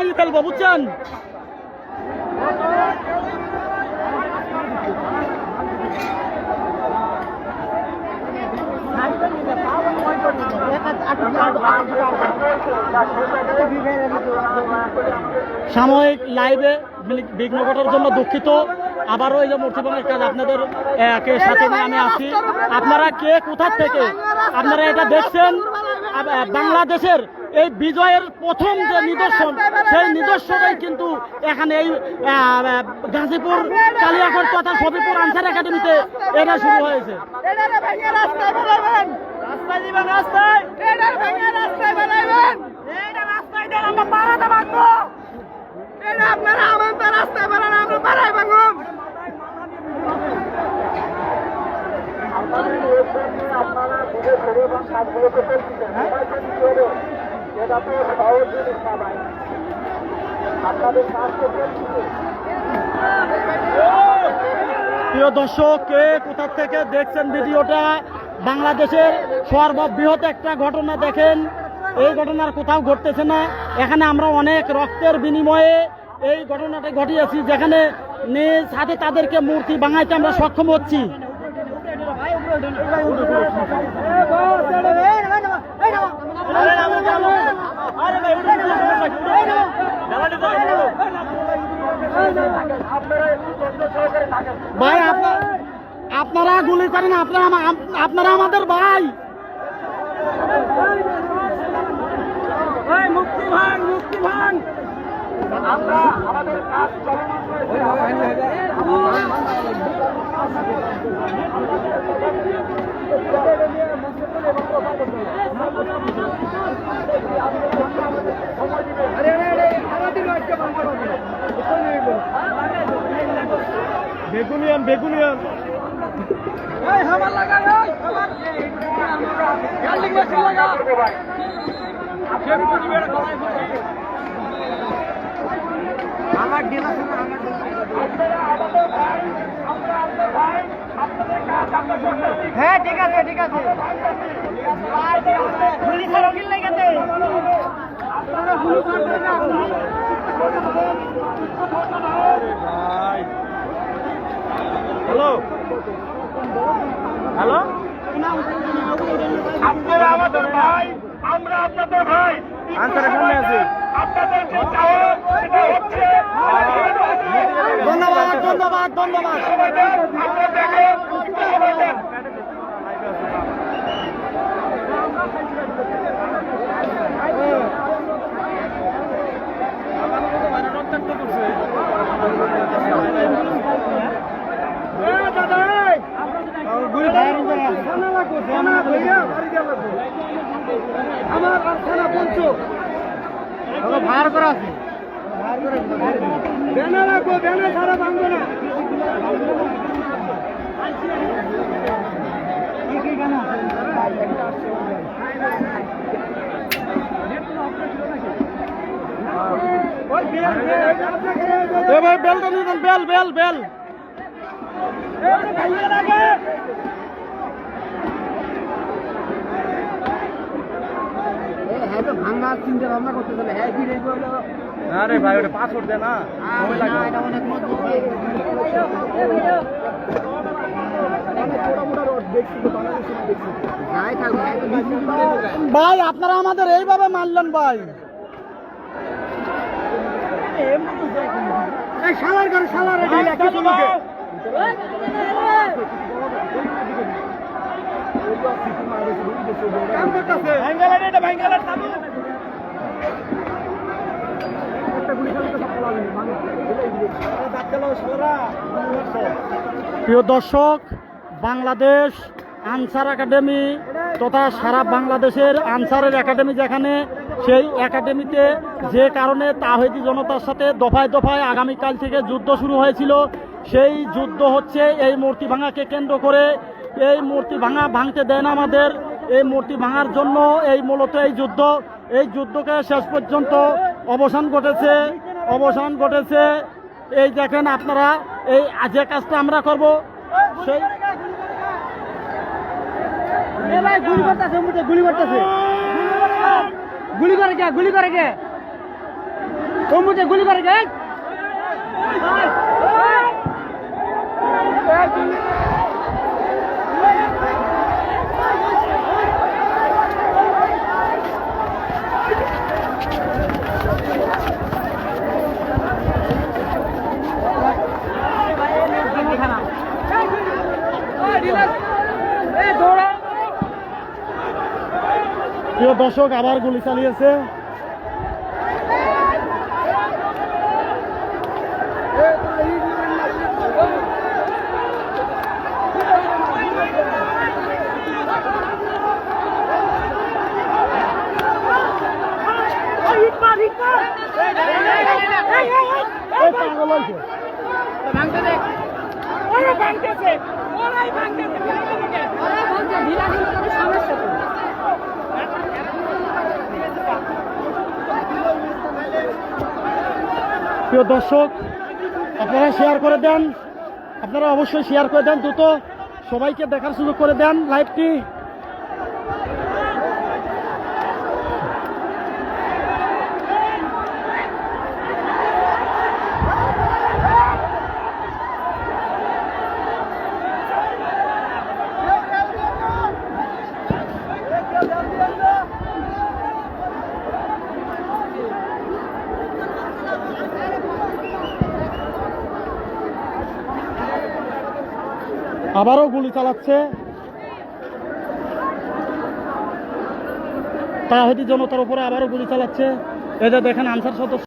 ভেঙে ফেলবো, বুঝছেন? সাময়িক লাইভে বিঘ্ন ঘটার জন্য দুঃখিত। আবারও এই যে মূর্তি ভাঙার কাজ আপনাদের সাথে নিয়ে আমি আছি। আপনারা কে কোথা থেকে আপনারা এটা দেখছেন? বাংলাদেশের এই বিজয়ের প্রথম যে নিদর্শন, সেই নিদর্শনই কিন্তু এখানে এই গাজীপুর কালিয়াকৈর তথা শফিপুর আনসার একাডেমিতে এটা শুরু হয়েছে। প্রিয় দর্শক, কে কোথা থেকে দেখছেন ভিডিওটা? বাংলাদেশের সর্ববৃহৎ একটা ঘটনা দেখেন, এই ঘটনার কোথাও ঘটতেছে না। এখানে আমরা অনেক রক্তের বিনিময়ে এই ঘটনাটা ঘটিয়েছি, যেখানে নিজ হাতে তাদেরকে মূর্তি ভাঙাইতে আমরা সক্ষম হচ্ছি। ভাই আপনারা গুলি করেন, আপনারা আমাদের ভাই। মুক্তি ভাঙ, মুক্তি ভাঙ। আমরা আমাদের কাজ বেগুনিয়ান বেগুনিয়ান হ্যাঁ ঠিক আছে ঠিক আছে। হ্যালো হ্যালো, আপনারা আমাদের ভাই, আমরা আপনাদের ভাই। আনসারের সামনে আছি। ধন্যবাদ ধন্যবাদ ধন্যবাদ। আমার থানা পঞ্চ ভার করা আছে, ব্যানার রাখবো, ব্যানার ছাড়া ভাঙবো না। বেলটা নিয়ে বেল বেল বেল ভাঙা চিন্তা ভাবনা করতে চলে। হ্যাঁ না রে ভাই, ওটা পাসওয়ার্ড দে না। ভাই আপনারা আমাদের এইভাবে মানলেন ভাই। শালার ঘরে শালার প্রিয় দর্শক, বাংলাদেশ আনসার একাডেমি তথা সারা বাংলাদেশের আনসারের একাডেমি যেখানে, সেই একাডেমিতে যে কারণে তাওহীদি জনতার সাথে দফায় দফায় আগামীকাল থেকে যুদ্ধ শুরু হয়েছিল, সেই যুদ্ধ হচ্ছে এই মূর্তি ভাঙাকে কেন্দ্র করে। এই মূর্তি ভাঙতে দেয় না আমাদের। এই মূর্তি ভাঙার জন্য এই মূলত এই যুদ্ধকে শেষ পর্যন্ত অবসান ঘটেছে। এই দেখেন আপনারা, এই যে কাজটা আমরা করব সেই গুলি করে কে কম্বুতে গুলি করে গে প্রিয় দর্শক আবার গুলি চালিয়েছে। প্রিয় দর্শক আপনারা শেয়ার করে দেন, আপনারা অবশ্যই শেয়ার করে দেন, দ্রুত সবাইকে দেখার সুযোগ করে দেন লাইভটি। আবারও গুলি চালাচ্ছে তাহিদি জনতার উপরে, আবারও গুলি চালাচ্ছে। এই যে দেখেন আনসার সদস্য